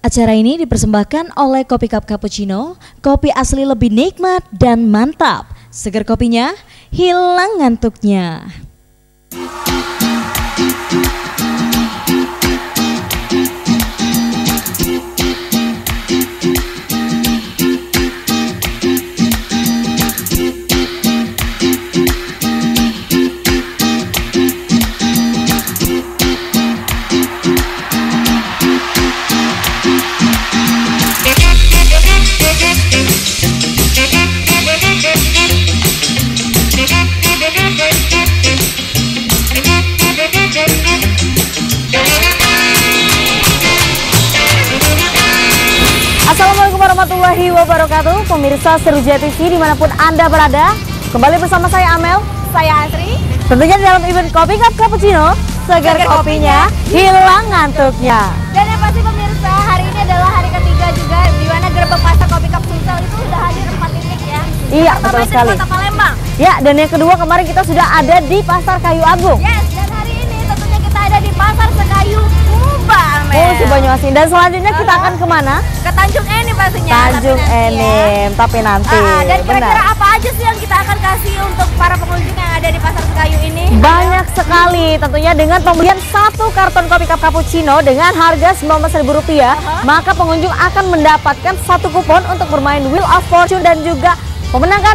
Acara ini dipersembahkan oleh Kopi Cup Cappuccino, kopi asli lebih nikmat dan mantap. Seger kopinya, hilang ngantuknya. Assalamualaikum warahmatullahi wabarakatuh. Pemirsa Seru TV dimanapun Anda berada, kembali bersama saya Amel, saya Asri. Tentunya dalam event Kopi Cup Cappuccino, segar kopinya, hilang ngantuknya. Dan yang pasti pemirsa, hari ini adalah hari ketiga juga di mana gerbang pasar Kopi Cup Sumsel itu sudah hadir 4 titik ya. Iya, betul sekali. Kota Palembang. Ya, dan yang kedua kemarin kita sudah ada di Pasar Kayu Agung. Yes, dan hari ini tentunya kita ada di Pasar Sekayu Muba, Amel. Oh, si Banyuasin. Dan selanjutnya kita akan kemana? Ke Tanjung Enim pastinya. Tanjung Enim, tapi nanti. Dan kira-kira apa aja sih yang kita akan kasih untuk para pengunjung yang ada di Pasar Sekayu ini? Banyak sekali, tentunya dengan pembelian 1 karton Kopi Cup Cappuccino dengan harga Rp19.000, maka pengunjung akan mendapatkan 1 kupon untuk bermain Wheel of Fortune dan juga memenangkan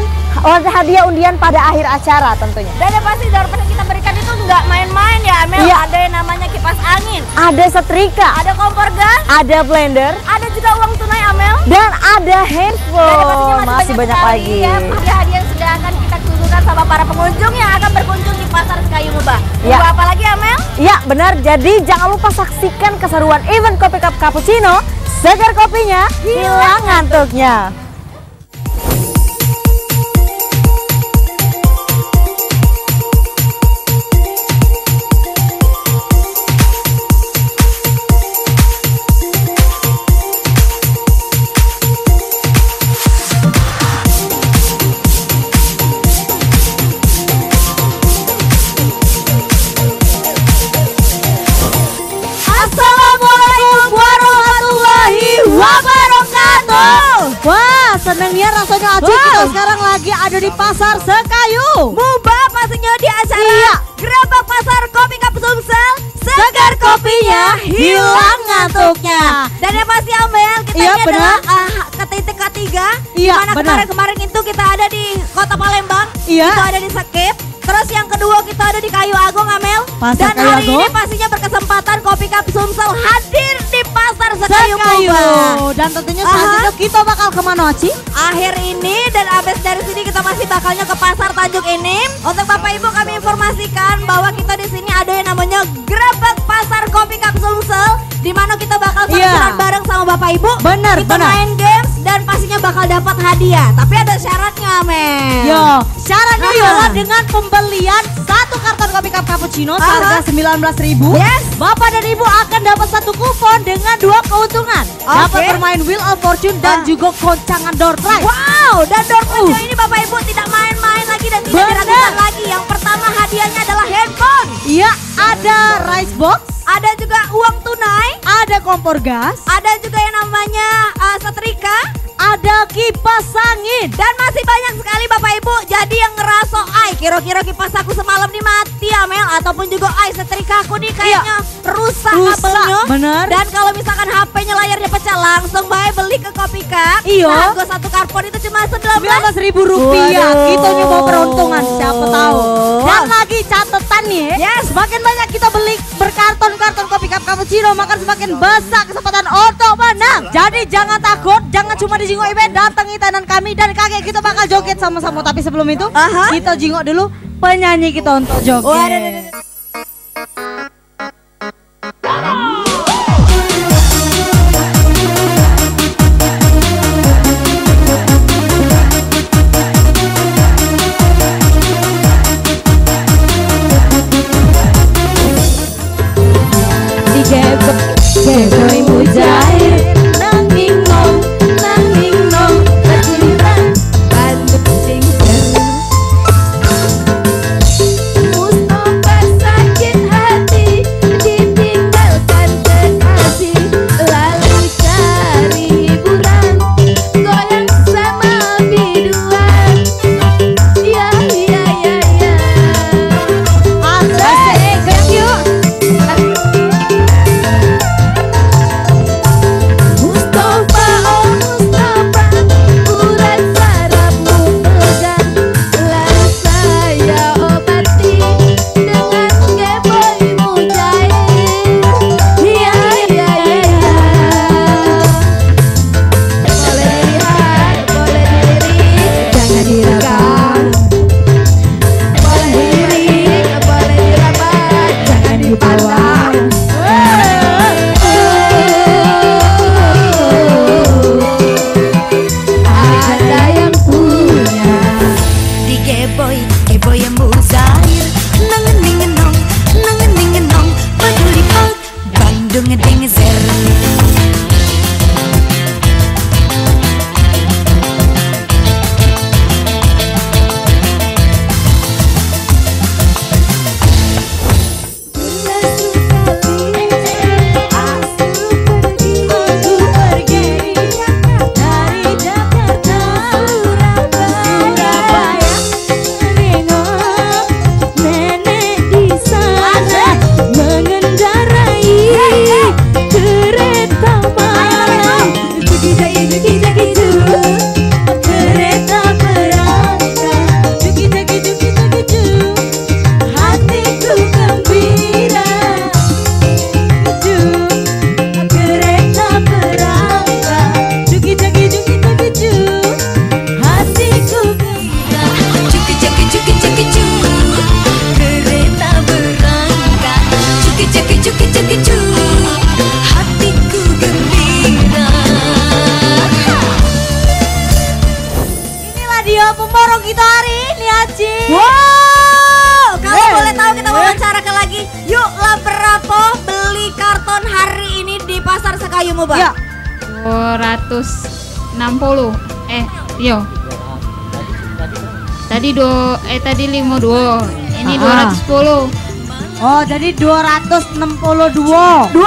hadiah undian pada akhir acara tentunya. Dan yang pasti door prize yang kita berikan itu nggak main-main ya, Amel. Iya. Ada yang namanya kipas angin, Ada setrika, ada kompor gas, ada blender, ada juga uang tunai, Amel. dan ada Dan yang handphone. pastinya Masih banyak sekali lagi. ya, hadiah-hadiah yang sudah akan kita tunggukan sama para pengunjung yang akan berkunjung di Pasar Sekayu Muba. Ya. Tunggu apa lagi, Amel? Ya benar, jadi jangan lupa saksikan keseruan event Kopi Cup Cappuccino, segar kopinya, hilang ngantuknya. Assalamualaikum warahmatullahi wabarakatuh. Wah, senangnya rasanya Aci, kita sekarang lagi ada di Pasar Sekayu Muba pastinya di acara Iya. Gerobak Pasar Kopi Cup Sumsel, segar kopinya, hilang ngantuknya. Dan yang pasti, Amel, kita Iya, ini benar. adalah ke titik ketiga. Iya, Dimana benar. kemarin-kemarin itu kita ada di Kota Palembang, Iya. itu ada di Sekip. Terus yang kedua kita ada di Kayu Agung, Amel. Pasar Dan Kayu hari Agung. ini pastinya berkesempatan Kopi Cup Sumsel hadir di Pasar Sekayu Muba. Dan tentunya selanjutnya kita bakal kemana Aci? Akhir ini dan abis dari sini kita masih bakalnya ke Pasar Tanjung Enim. Untuk Bapak Ibu kami informasikan bahwa kita di sini ada yang namanya Gerebek Pasar Kopi Cup Sumsel, di mana kita bakal seru-seruan bareng sama Bapak Ibu. Benar, kita benar. main games dan pastinya bakal dapat hadiah. Tapi ada syaratnya, Mel. Yo, syaratnya Aha. yola dengan pembelian 1 karton Kopi Cup Cappuccino seharga Rp19.000. Yes. Bapak dan Ibu akan dapat 1 kupon dengan 2 keuntungan. Dapat bermain Wheel of Fortune dan juga goncangan door prize. Wow, dan door prize ini Bapak Ibu tidak main-main lagi dan tidak Benar. diragukan lagi. Yang pertama hadiahnya adalah handphone. Iya, ada rice box, Ada juga uang tunai. ada kompor gas, Ada juga yang namanya setrika. ada kipas angin. Dan masih banyak sekali Bapak Ibu. Jadi yang ngerasa, ay kira-kira kipas aku semalam nih mati, Amel. Ataupun juga, ay setrika aku nih kayaknya rusak kabelnya. bener. Dan kalau misalkan HP-nya layarnya pecah, langsung baik beli ke Kopi Cup. Iyo. Harga 1 karpon itu cuma Rp19.000. Waduh. Kita nyoba peruntungan, siapa tahu. Dan lagi catatan nih, Yes. semakin banyak kita beli berkarton-karton Kopi Cup Cappuccino, maka semakin besar kesempatan untuk menang. Jadi jangan takut, jangan cuma di Jingok Event, datangi tenan kami dan kakek kita bakal joget sama-sama. Tapi sebelum itu, kita jingok dulu penyanyi kita untuk joget. Boy mujair nang ningnom kecintaan bandung sing seru Mustafa 260. Yo. Tadi 52. Ini 210. Oh, jadi 262. 262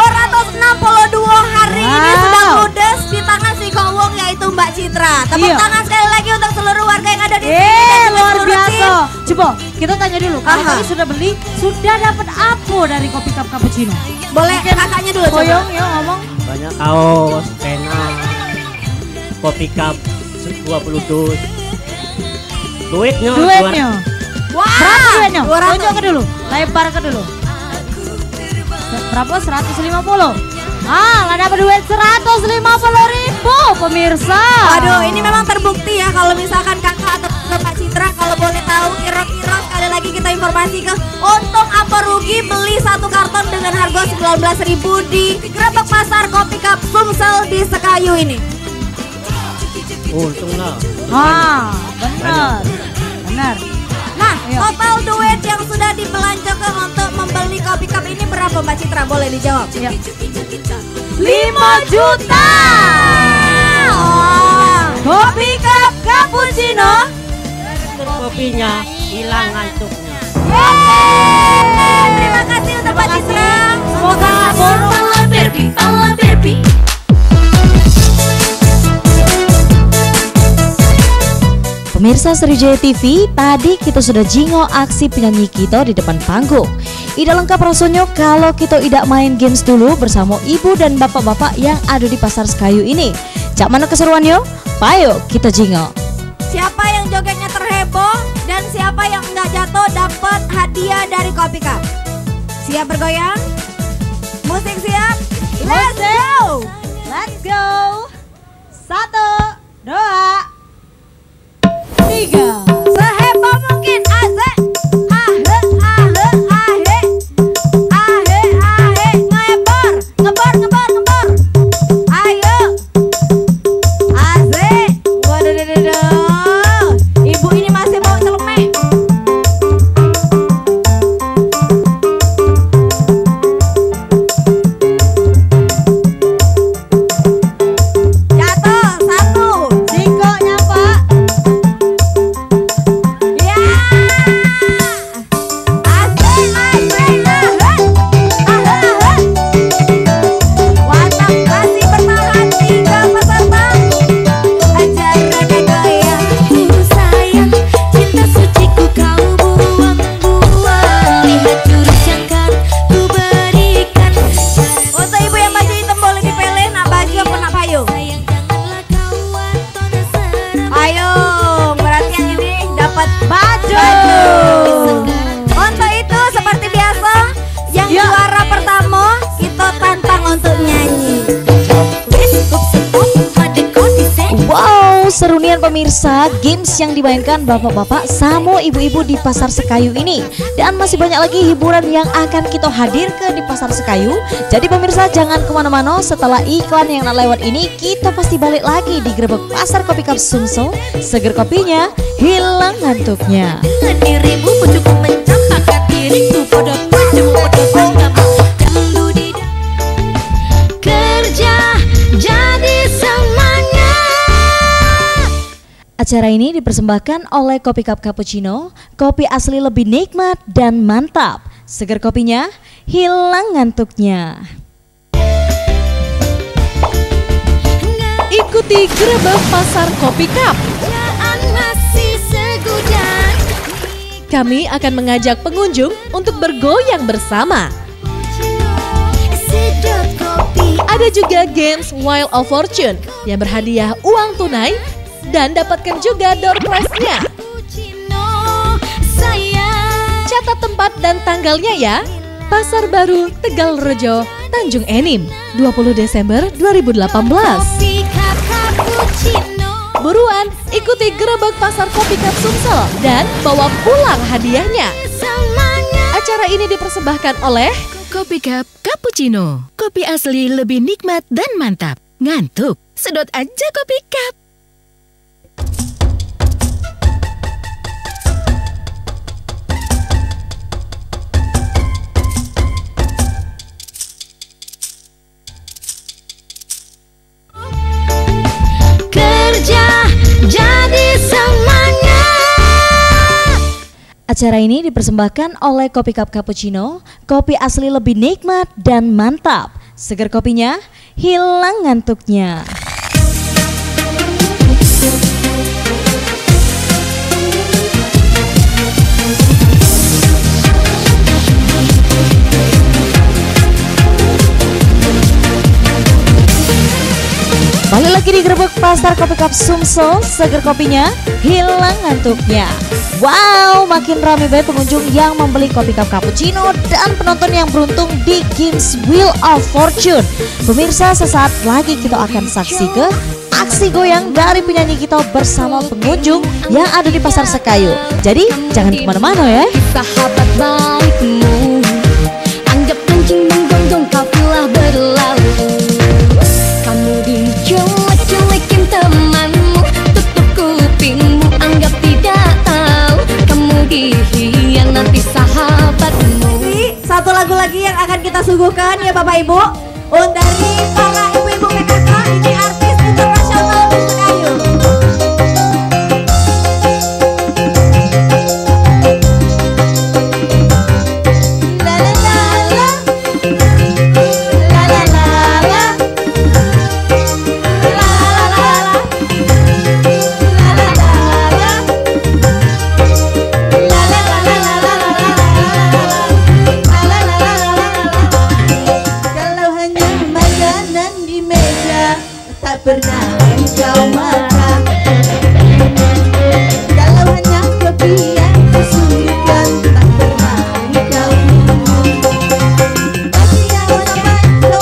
hari ini sudah ludes di tangan si Kowong yaitu Mbak Citra. Tepuk tangan sekali lagi untuk seluruh warga yang ada di sini. Luar biasa. Coba kita tanya dulu, kalau tadi sudah beli, sudah dapat apa dari Kopi Cup Cappuccino? Boleh kakaknya dulu coba. Koyong, yuk ngomong. Banyak kaos, pena, kopi cup 20 dus. Duitnya. Wah, berapa duitnya? Tunjuk ke dulu, lebar ke dulu. Berapa? 150. Lah dapat duit 150.000 pemirsa. Waduh, ini memang terbukti ya kalau misalkan kakak atau Mbak Citra kalau boleh tahu kira-kira sekali lagi kita informasikan untung apa rugi beli satu karton dengan harga 19.000 di Grebek Pasar Kopi Cup Sumsel di Sekayu ini. Untung lah. Benar. Nah, total duit yang sudah dibelanjakan untuk membeli Kopi Cup ini berapa Mbak Citra? Boleh dijawab? 5 juta. Kopi Cup Cappuccino. Kopinya hilang ngantuknya. Terima kasih untuk Mbak Citra. Semoga Pemirsa Sriwijaya TV, tadi kita sudah jingo aksi penyanyi kita di depan panggung. Ida lengkap rasanya kalau kita tidak main games dulu bersama ibu dan bapak-bapak yang ada di Pasar Sekayu ini. Cak mana keseruannya? Payo kita jingo. Siapa yang jogetnya terheboh dan siapa yang nggak jatuh dapat hadiah dari Kopi Cup. Siap bergoyang? Musik siap? Let's go! Let's go. 1, 2, 3. Seheboh mungkin aze. Ahe, ahe, ahe. Ahe, ahe. Ngebor. Ayo. Aze. Waduh. Ibu ini masih mau celemek. Jatuh, 1. Singkoknya Pak. Ya. Asik, Watak masih bertahan 3 peserta. Ajaran goyang ku sayang, cinta suciku kau buang-buang. Lihat jurus yang kan ku berikan. Untuk ibu yang baju hitam boleh dipilih nak baju apa nak payung? Payung, berarti yang ini dapat baju. Untuk itu seperti biasa, yang juara pertama kita tantang untuk nyanyi. Wow, serunian pemirsa games yang dimainkan bapak-bapak sama ibu-ibu di Pasar Sekayu ini. Dan masih banyak lagi hiburan yang akan kita hadirkan di Pasar Sekayu. Jadi pemirsa jangan kemana-mana, setelah iklan yang nak lewat ini kita pasti balik lagi di Grebek Pasar Kopi Cup Sumsel. Seger kopinya, hilang ngantuknya. Dengan dirimu pun cukup mencampakkan diriku pada pajamu pada banggamu. Dulu di kerja jadi semuanya. Acara ini dipersembahkan oleh Kopi Cup Cappuccino, kopi asli lebih nikmat dan mantap. Seger kopinya, hilang ngantuknya. Ikuti Grebek Pasar Kopi Cup. Kerjaan masih segudang. Kami akan mengajak pengunjung untuk bergoyang bersama. Sedot kopi. Ada juga games Wheel of Fortune yang berhadiah uang tunai dan dapatkan juga door prize-nya. Cappuccino sayang. Catat tempat dan tanggalnya ya. Pasar Baru, Tegal Rejo, Tanjung Enim, 20 Desember 2018. Kopi cup cappuccino. Buruan, ikuti Grebek Pasar Kopi Cup Sumsel dan bawa pulang hadiahnya. Semuanya. Acara ini dipersembahkan oleh Kopi Cup Cappuccino. Kopi asli lebih nikmat dan mantap. Ngantuk? Sedot aja Kopi Cup. Acara ini dipersembahkan oleh Kopi Cup Cappuccino, kopi asli lebih nikmat dan mantap. Seger kopinya, hilang ngantuknya. Balik lagi di Grebek Pasar Kopi Cup Sumsel, seger kopinya, hilang ngantuknya. Wow, makin ramai banget pengunjung yang membeli Kopi Cup Cappuccino dan penonton yang beruntung di Games Wheel of Fortune. Pemirsa, sesaat lagi kita akan saksi ke aksi goyang dari penyanyi kita bersama pengunjung yang ada di Pasar Sekayu. Jadi jangan kemana-mana ya. Sahabat baikmu, anggap kancing menggonggong kafilah berlalu. Kamu dijelek-jelekin temanmu, tutup kupingmu, anggap tidak tahu. Kamu dikhianati sahabatmu. Satu lagu lagi yang akan kita suguhkan ya Bapak Ibu. Dari para ibu-ibu PKK, ini artis internasional di Sekayu. Pernah engkau makan, kalau hanya kopi yang kusukan, tak pernah engkau minum. Masih yang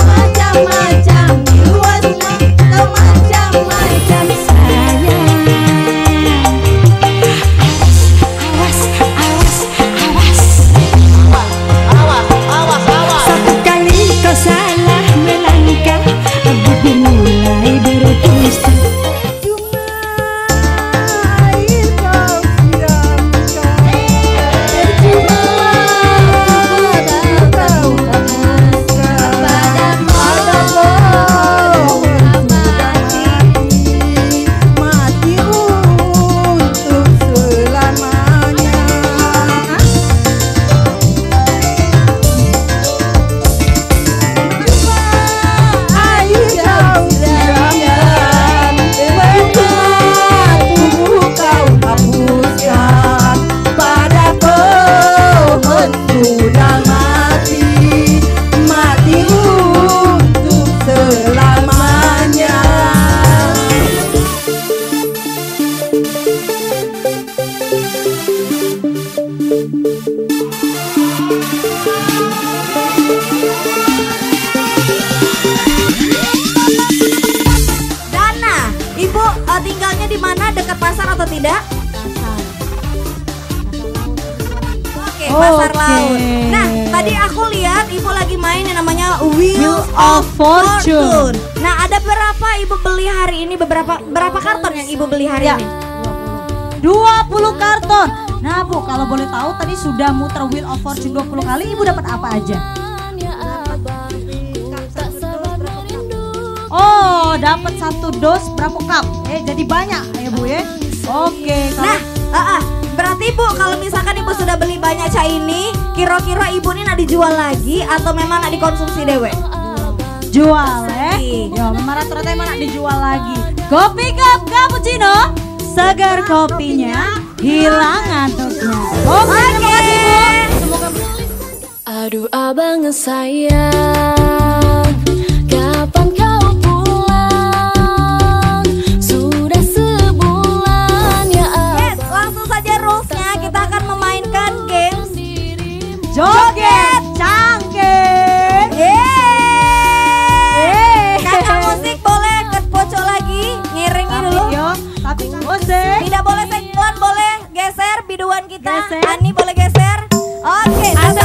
macam-macam, di luasnya kau macam-macam sayang. Awas. Satu kali kau salah melangkah, bibir mulai berdusta. Tinggalnya di mana? Dekat pasar atau tidak? Oke, pasar laut. Nah, tadi aku lihat Ibu lagi main yang namanya Wheel of Fortune. Nah, ada berapa Ibu beli hari ini? Berapa karton yang Ibu beli hari ini? 20 karton. Nah Bu, kalau boleh tahu tadi sudah muter Wheel of Fortune 20 kali, Ibu dapat apa aja? Oh, dapat 1 dos berapa cup? Jadi banyak ya Bu ya. Oke. Nah, berarti Bu kalau misalkan Ibu sudah beli banyak cai ini, kira-kira Ibu ini nak dijual lagi atau memang nak dikonsumsi dewe? Jual ya. Ya, memang rata-rata emang nak dijual lagi. Kopi Cup Cappuccino, segar kopinya, hilang ngantuknya. Oke, terima kasih Bu. Semoga Aduh abang sayang, kapan kau pulang? Sudah sebulan ya. Yes, langsung saja rulesnya kita akan memainkan games joget canggih. Kakak musik boleh pojok lagi, ngiringi dulu. Tapi musik tidak boleh sentuhan, boleh geser biduan kita. Geser. Ani boleh geser. Oke, Asik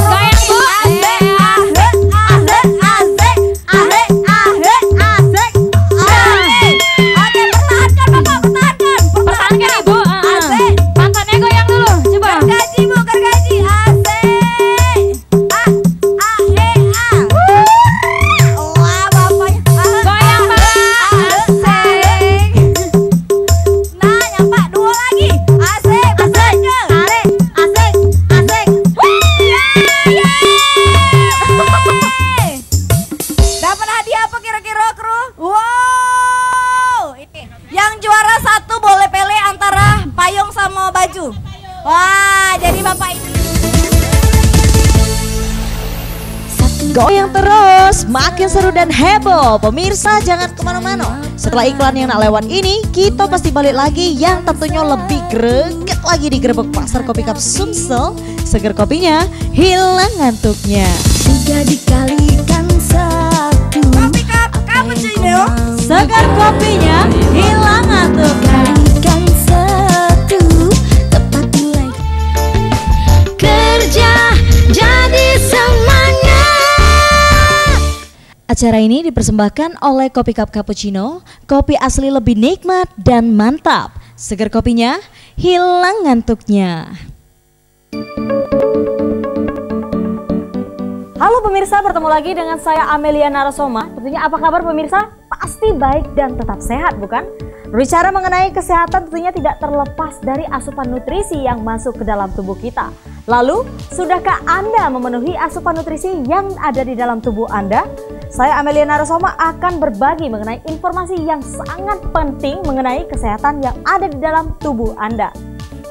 goyang Bu. Nah, yang Pak dua lagi. Asik, asik, asik, asik. Goyang terus, makin seru dan heboh. Pemirsa jangan kemana-mana. Setelah iklan yang nak lewat ini, kita pasti balik lagi yang tentunya lebih greget lagi di Gerebek Pasar Kopi Cup Sumsel. Seger kopinya, hilang ngantuknya. 3 dikalikan 1. Kopi Cup Cappuccino. Segar kopinya, hilang ngantuknya. Kalikan 1. Tepat mulai kerja jadi semangat. Acara ini dipersembahkan oleh Kopi Cup Cappuccino, kopi asli lebih nikmat dan mantap. Seger kopinya, hilang ngantuknya. Halo pemirsa, bertemu lagi dengan saya Amelia Narasoma. Tentunya apa kabar pemirsa? Pasti baik dan tetap sehat, bukan? Berbicara mengenai kesehatan tentunya tidak terlepas dari asupan nutrisi yang masuk ke dalam tubuh kita. Lalu, sudahkah Anda memenuhi asupan nutrisi yang ada di dalam tubuh Anda? Saya Amelia Narasoma akan berbagi mengenai informasi yang sangat penting mengenai kesehatan yang ada di dalam tubuh Anda.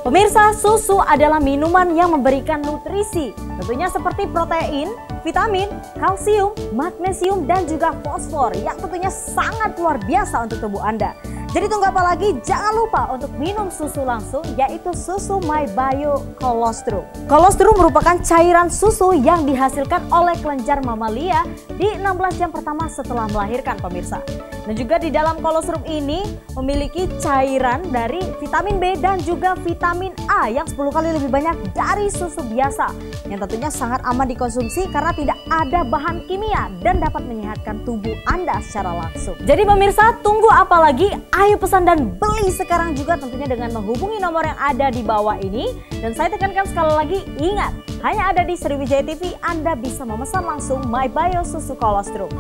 Pemirsa, susu adalah minuman yang memberikan nutrisi, tentunya seperti protein, vitamin, kalsium, magnesium, dan juga fosfor yang tentunya sangat luar biasa untuk tubuh Anda. Jadi tunggu apa lagi? Jangan lupa untuk minum susu langsung, yaitu susu MyBio Colostrum. Colostrum merupakan cairan susu yang dihasilkan oleh kelenjar mamalia di 16 jam pertama setelah melahirkan, pemirsa. Dan juga di dalam colostrum ini memiliki cairan dari vitamin B dan juga vitamin A yang 10 kali lebih banyak dari susu biasa, yang tentunya sangat aman dikonsumsi karena tidak ada bahan kimia dan dapat menyehatkan tubuh Anda secara langsung. Jadi pemirsa, tunggu apa lagi? Ayo pesan dan beli sekarang juga, tentunya dengan menghubungi nomor yang ada di bawah ini. Dan saya tekankan sekali lagi, ingat, hanya ada di Sriwijaya TV Anda bisa memesan langsung MyBio Susu Colostrum.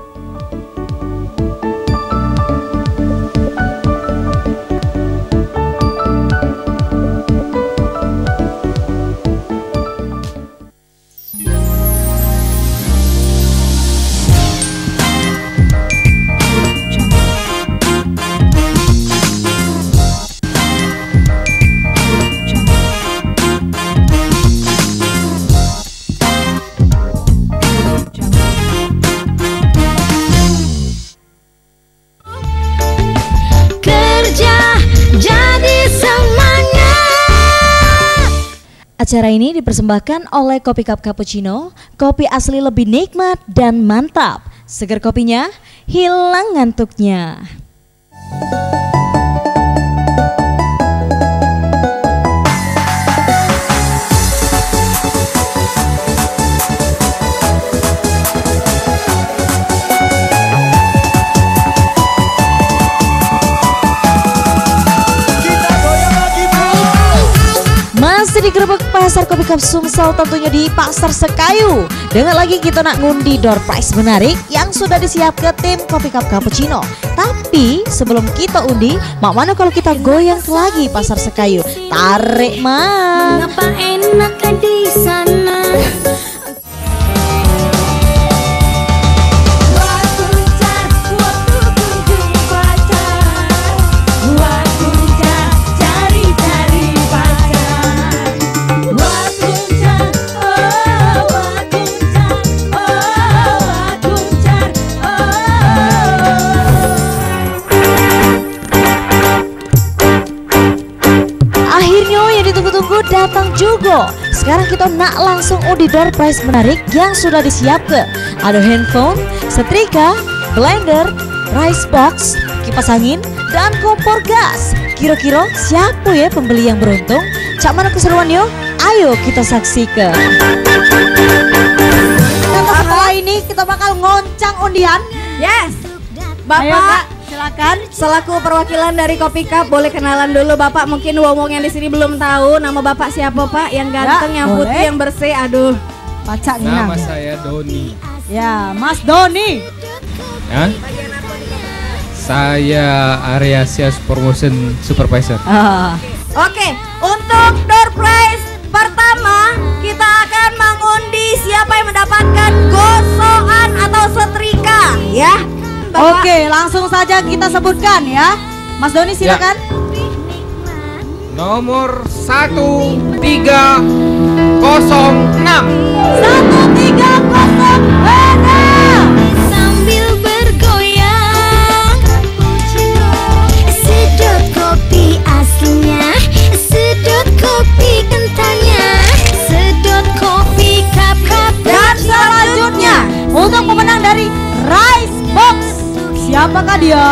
Acara ini dipersembahkan oleh Kopi Cup Cappuccino, kopi asli lebih nikmat dan mantap. Seger kopinya, hilang ngantuknya. Di Gerebek Pasar Kopi Cup Sumsel, tentunya di Pasar Sekayu. Dengan lagi kita nak ngundi door prize menarik yang sudah disiapkan tim Kopi Cup Cappuccino. Tapi sebelum kita undi, mak mana kalau kita goyang lagi Pasar Sekayu? Tarik mah. Mengapa enak di sana? Datang juga. Sekarang kita nak langsung undi door prize menarik yang sudah disiapkan. Ada handphone, setrika, blender, rice box, kipas angin, dan kompor gas. Kira-kira siapa ya pembeli yang beruntung? Cak mana keseruan yo? Ayo kita saksikan. Dan setelah ini kita bakal ngoncang undian. Yes. Bapak, ayo, Kak, silakan. Selaku perwakilan dari Kopi Cup, boleh kenalan dulu Bapak. Mungkin wong yang di sini belum tahu nama Bapak siapa Pak? Yang ganteng, yang boleh. putih, yang bersih. Aduh. Pacak Nama saya Doni. Ya, Mas Doni. Ya? Saya Area Sales Promotion Supervisor. Oke, untuk door prize pertama kita akan mengundi siapa yang mendapatkan gosokan atau setrika, ya. Bapak. Oke, langsung saja kita sebutkan ya. Mas Doni silakan. Nomor 1306. 1306. Berapakah dia?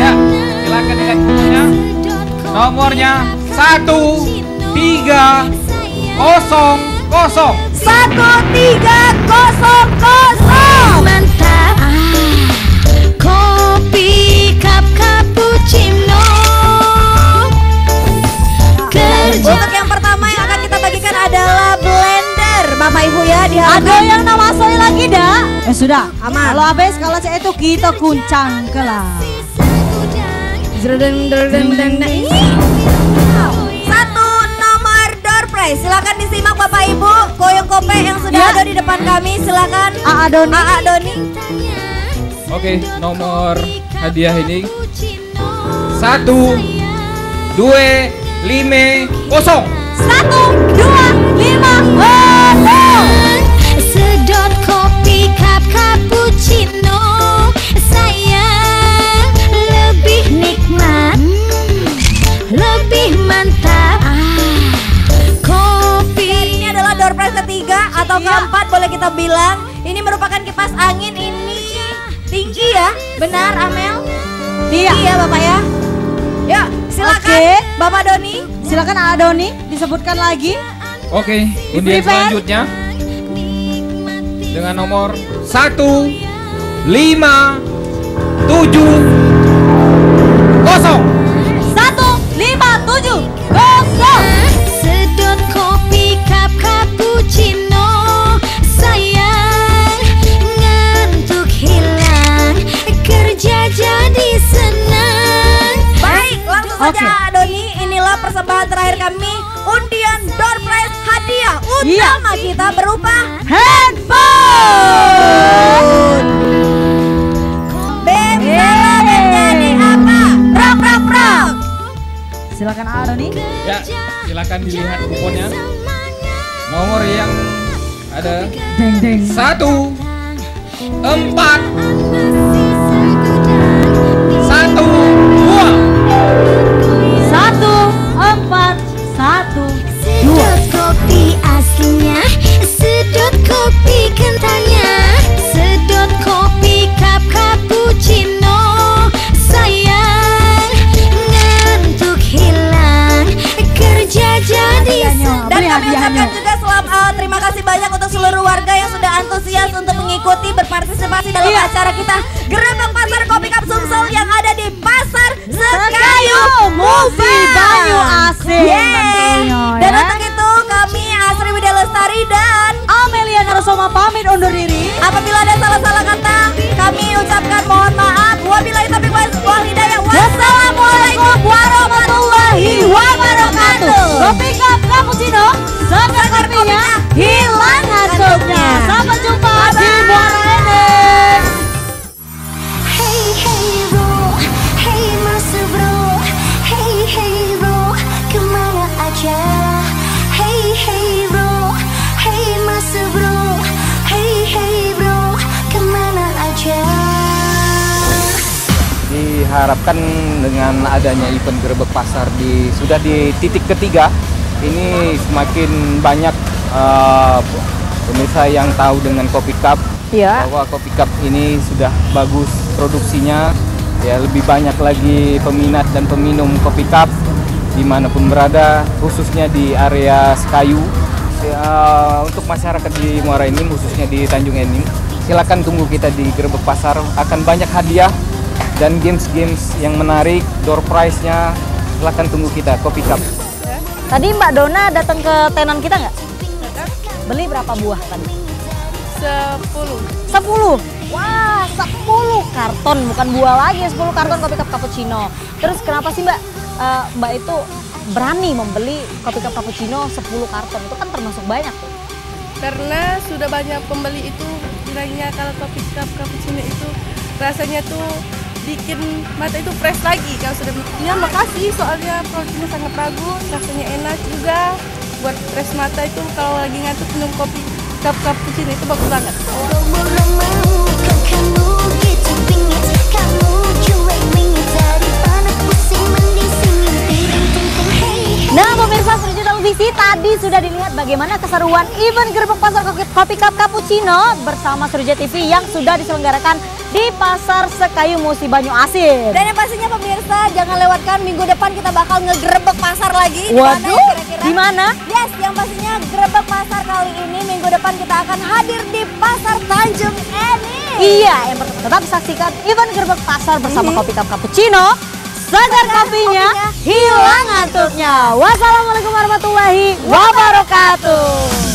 Ya, silakan dilihat kuponnya. Nomornya 1300. 1300. Mantap. Kopi cup cappuccino. Untuk yang pertama yang akan kita bagikan adalah blender, Bapak Ibu ya. Ada yang nama saya lagi dah? Sudah. Aman. Kalau habis kalau saya itu kita kuncang kelas. Satu nomor door prize. Silakan disimak Bapak Ibu. Koyong kope yang sudah ada di depan kami. Silakan. Aa Doni. Oke, nomor hadiah ini 1, 2, 5, 0. 1, 2, 5, 0. Sedot kopi cup cappuccino. Sayang, lebih nikmat, lebih mantap. Kopi. Ini adalah door prize ketiga atau keempat boleh kita bilang. Ini merupakan kipas angin ini tinggi ya. Benar Amel? Iya. Tinggi ya Bapak ya. Yuk silakan Oke. Bapak Doni. Silakan Aa Doni disebutkan lagi. Oke, undian selanjutnya dengan nomor 1, 5, 7, 0. 1, 5, 7, 0. Sedot kopi cup cappuccino. Sayang, ngantuk hilang, kerja jadi senang. Baik, langsung saja Doni. Inilah persembahan terakhir kami. Undian door prize hadiah utama kita berupa handphone. Bem salah menjadi apa? Prak. Silakan Aa Doni. Ya, silakan dilihat kuponnya. Nomor yang ada 1, 4, 1, 2. 1, 4, 1, 2. Sedot kopi aslinya, sedot kopi kentalnya, sedot kopi cup cappuccino. Sayang, ngantuk hilang, kerja jadi senang. Dan kami ucapkan juga terima kasih banyak untuk seluruh warga yang sudah antusias untuk mengikuti berpartisipasi dalam acara kita Gerebek Pasar Kopi Cup Sumsel yang ada di Pasar Sekayu Musi Banyu Asih. Dan untuk itu kami Asri Widya Lestari dan Amelia Narasoma pamit undur diri. apabila ada salah-salah kata kami ucapkan mohon maaf. Wabillahi taufiq wal hidayah. Wassalamualaikum warahmatullahi wabarakatuh. Kopi cup cappuccino, segar kopinya, hilang ngantuknya. Sampai jumpa di Muara Enim. Hey hey bro, hey mas bro, hey bro, kemana aja? Hey bro, hey mas bro, hey bro, kemana aja? Diharapkan dengan adanya event Gerebek Pasar sudah di titik ketiga, ini semakin banyak pemirsa yang tahu dengan Kopi Cup. Bahwa Kopi Cup ini sudah bagus produksinya, ya lebih banyak lagi peminat dan peminum Kopi Cup dimanapun berada, khususnya di area Sekayu. Untuk masyarakat di Muara Enim, khususnya di Tanjung Enim, silakan tunggu kita di Gerebek Pasar, akan banyak hadiah dan games-games yang menarik, door prize-nya. Silakan tunggu kita, Kopi Cup. Tadi Mbak Dona datang ke tenan kita nggak? Beli berapa buah tadi? 10. Wah, 10 karton, bukan buah lagi, 10 karton Kopi Cup cappuccino. Terus kenapa sih Mbak itu berani membeli Kopi Cup cappuccino 10 karton? Itu kan termasuk banyak tuh. Karena sudah banyak pembeli itu bilangnya kalau Kopi Cup cappuccino itu rasanya tuh bikin mata itu fresh lagi kalau sudah ya makasih soalnya produknya sangat bagus, rasanya enak juga buat fresh mata itu kalau lagi ngantuk minum kopi cup cappuccino itu bagus banget. Nah pemirsa, selanjutnya Sobat Visi, tadi sudah dilihat bagaimana keseruan event Gerbek Pasar Kopi Cup Cappuccino bersama Surya TV yang sudah diselenggarakan di Pasar Sekayu Musi Banyu Asin. Dan yang pastinya pemirsa, jangan lewatkan minggu depan kita bakal ngegerebek pasar lagi. Waduh, di mana? Yes, yang pastinya gerebek pasar kali ini minggu depan kita akan hadir di Pasar Tanjung Enim. Iya, yang pertama tetap saksikan event Gerbek Pasar bersama Kopi Cup Cappuccino. Segar kopinya, hilang ngantuknya. Wassalamualaikum warahmatullahi wabarakatuh.